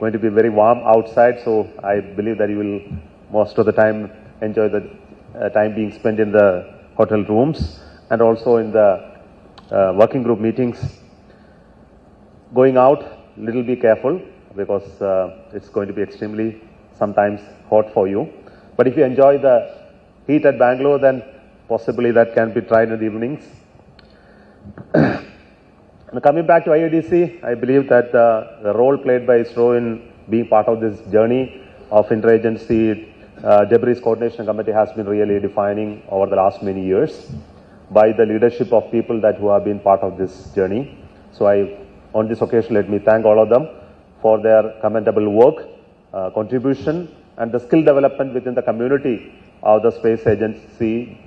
going to be very warm outside, so I believe that you will most of the time enjoy the time being spent in the hotel rooms and also in the working group meetings. Going out, little be careful because it's going to be extremely sometimes hot for you. But if you enjoy the heat at Bangalore, then possibly that can be tried in the evenings. Coming back to IADC, I believe that the role played by Isro in being part of this journey of interagency debris coordination committee has been really defining over the last many years by the leadership of people who have been part of this journey. So on this occasion, let me thank all of them for their commendable work, contribution, and the skill development within the community of the space agency,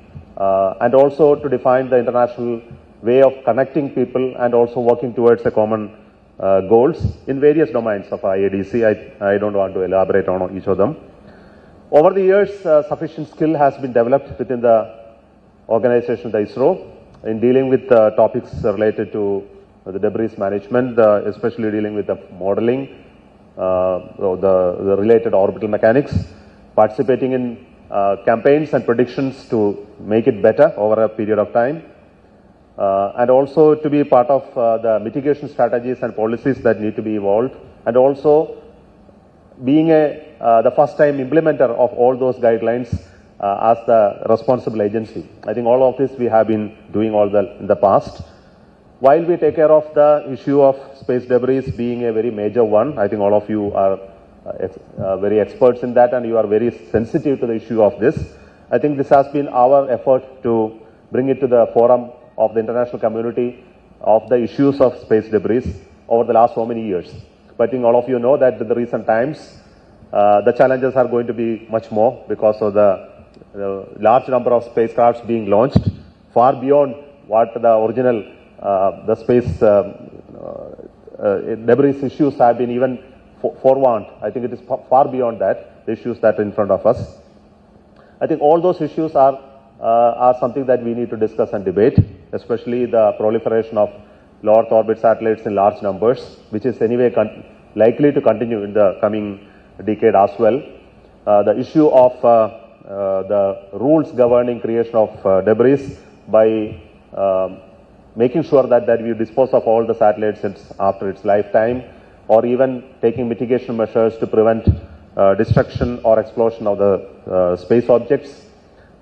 and also to define the international way of connecting people and also working towards a common goals in various domains of IADC. I don't want to elaborate on each of them. Over the years, sufficient skill has been developed within the organization, the Isro, in dealing with topics related to the debris management, especially dealing with the modeling, the related orbital mechanics, participating in campaigns and predictions to make it better over a period of time, and also to be part of the mitigation strategies and policies that need to be evolved, and also being the first time implementer of all those guidelines as the responsible agency. I think all of this we have been doing in the past. While we take care of the issue of space debris being a very major one, I think all of you are very experts in that and you are very sensitive to the issue of this. I think this has been our effort to bring it to the forum of the international community of the issues of space debris over the last so many years. But I think all of you know that in the recent times, the challenges are going to be much more because of the large number of spacecrafts being launched, far beyond what the original the space debris issues have been even forewarned. I think it is far beyond that, the issues that are in front of us. I think all those issues are something that we need to discuss and debate, especially the proliferation of low Earth orbit satellites in large numbers, which is anyway likely to continue in the coming decade as well. The issue of the rules governing creation of debris by making sure that we dispose of all the satellites after its lifetime, or even taking mitigation measures to prevent destruction or explosion of the space objects,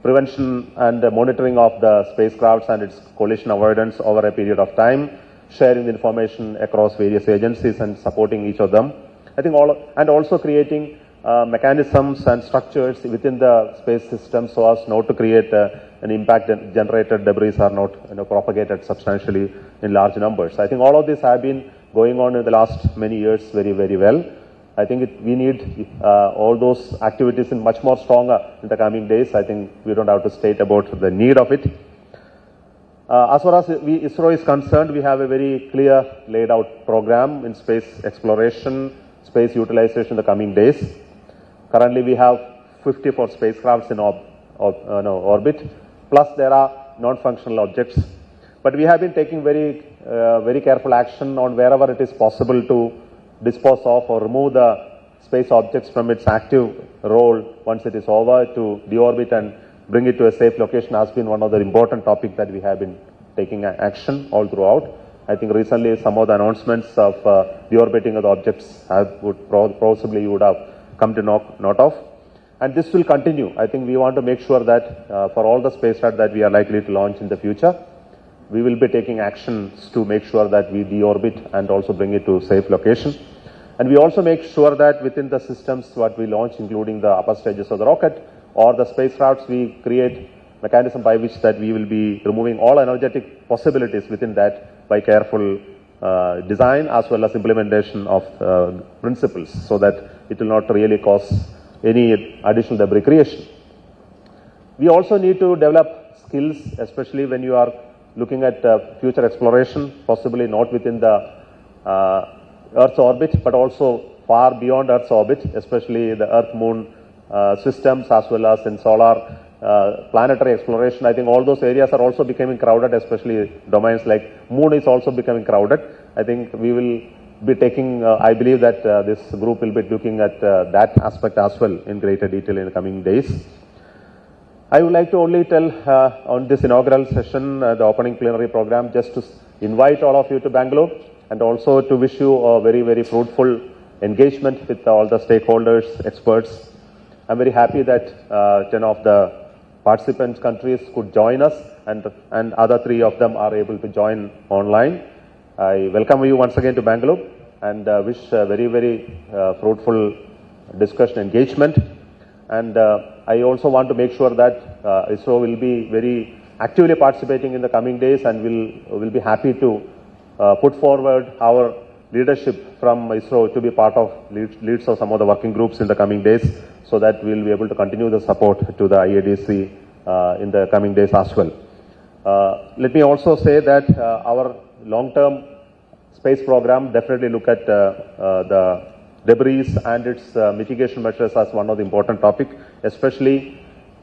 prevention and monitoring of the spacecrafts and its collision avoidance over a period of time, sharing the information across various agencies and supporting each of them. I think and also creating mechanisms and structures within the space system so as not to create an impact generated debris are not propagated substantially in large numbers. I think all of this have been going on in the last many years very, very well. I think we need all those activities in much more stronger in the coming days. I think we don't have to state about the need of it. As far as ISRO is concerned, we have a very clear laid out program in space exploration, space utilization in the coming days. Currently, we have 54 spacecrafts in orbit, plus there are non-functional objects. But we have been taking very careful action on wherever it is possible to dispose of or remove the space objects from its active role once it is over, to deorbit and bring it to a safe location has been one of the important topics that we have been taking action all throughout. I think recently some of the announcements of deorbiting of the objects possibly you would have come to note of. And this will continue. I think we want to make sure that for all the spacecraft that we are likely to launch in the future, we will be taking actions to make sure that we deorbit and also bring it to safe location. And we also make sure that within the systems what we launch, including the upper stages of the rocket or the spacecrafts, we create mechanism by which that we will be removing all energetic possibilities within that by careful design as well as implementation of principles, so that it will not really cause any additional debris creation. We also need to develop skills, especially when you are looking at future exploration, possibly not within the Earth's orbit, but also far beyond Earth's orbit, especially the Earth-Moon systems as well as in solar planetary exploration. I think all those areas are also becoming crowded, especially domains like Moon is also becoming crowded. I think we will be taking, I believe that this group will be looking at that aspect as well in greater detail in the coming days. I would like to only tell on this inaugural session, the opening plenary program, just to invite all of you to Bangalore and also to wish you a very, very fruitful engagement with all the stakeholders, experts. I'm very happy that 10 of the participant countries could join us and other 3 of them are able to join online. I welcome you once again to Bangalore and wish a very, very fruitful discussion engagement. And I also want to make sure that Isro will be very actively participating in the coming days and will be happy to put forward our leadership from Isro to be part of leads of some of the working groups in the coming days, so that we will be able to continue the support to the IADC in the coming days as well. Let me also say that our long-term space program definitely look at the debris and its mitigation measures as one of the important topic, especially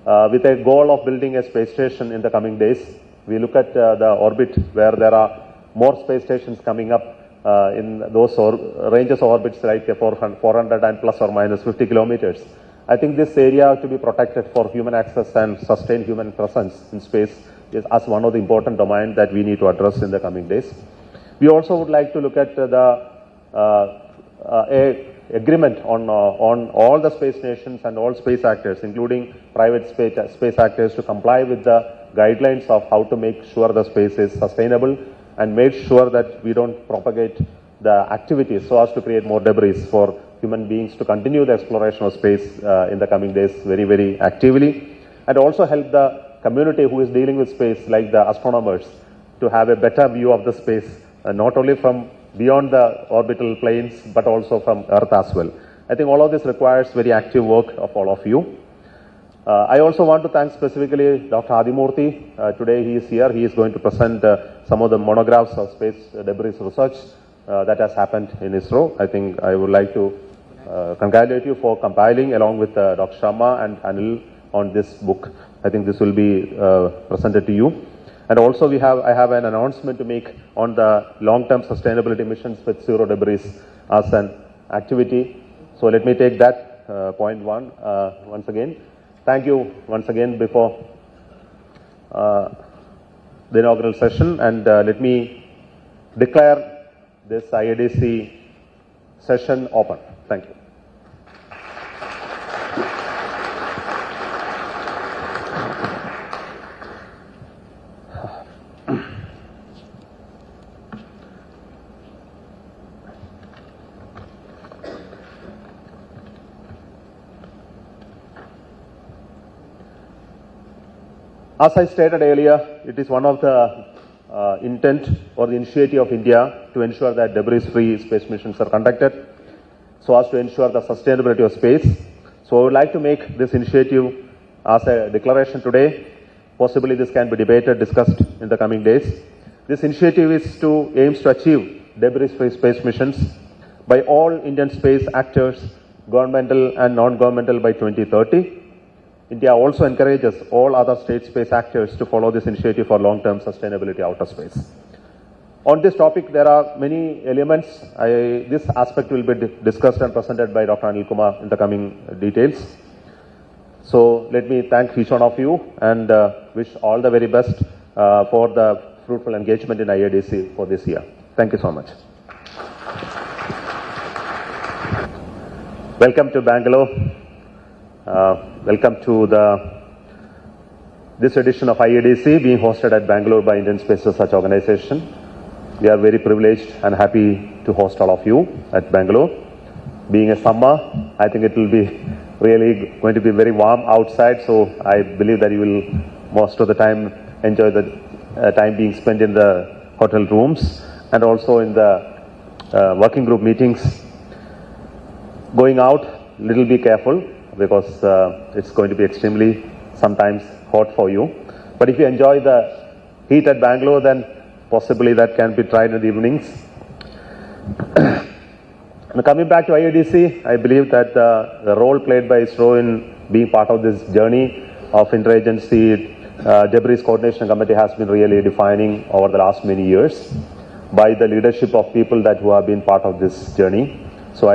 with a goal of building a space station in the coming days. We look at the orbit where there are more space stations coming up in those ranges of orbits like 400 and plus or minus 50 kilometers. I think this area to be protected for human access and sustained human presence in space is as one of the important domains that we need to address in the coming days. We also would like to look at the agreement on all the space nations and all space actors, including private space actors, to comply with the guidelines of how to make sure the space is sustainable and make sure that we don't propagate the activities so as to create more debris for human beings to continue the exploration of space in the coming days very, very actively, and also help the community who is dealing with space, like the astronomers, to have a better view of the space, not only from beyond the orbital planes, but also from Earth as well. I think all of this requires very active work of all of you. I also want to thank specifically Dr. Adimurthy. Today he is here. He is going to present some of the monographs of space debris research that has happened in Isro. I think I would like to congratulate you for compiling along with Dr. Sharma and Anil on this book. I think this will be presented to you. And also I have an announcement to make on the long-term sustainability missions with zero debris as an activity. So let me take that point one once again. Thank you once again before the inaugural session, and let me declare this IADC session open. Thank you. As I stated earlier, it is one of the intent or the initiative of India to ensure that debris-free space missions are conducted so as to ensure the sustainability of space. So I would like to make this initiative as a declaration today. Possibly this can be debated, discussed in the coming days. This initiative aims to achieve debris-free space missions by all Indian space actors, governmental and non-governmental, by 2030. India also encourages all other state space actors to follow this initiative for long-term sustainability outer space. On this topic, there are many elements. This aspect will be discussed and presented by Dr. Anil Kumar in the coming details. So let me thank each one of you and wish all the very best for the fruitful engagement in IADC for this year. Thank you so much. Welcome to Bangalore. Welcome to this edition of IADC being hosted at Bangalore by Indian Space Research Organization. We are very privileged and happy to host all of you at Bangalore. Being a summer, I think it will be really going to be very warm outside, so I believe that you will most of the time enjoy the time being spent in the hotel rooms and also in the working group meetings. Going out, little be careful, because it's going to be extremely sometimes hot for you. But if you enjoy the heat at Bangalore, then possibly that can be tried in the evenings. Now coming back to IADC, I believe that the role played by Isro in being part of this journey of interagency debris coordination committee has been really defining over the last many years. by the leadership of people that who have been part of this journey. So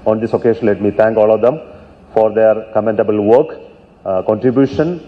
on this occasion, let me thank all of them for their commendable work, contribution,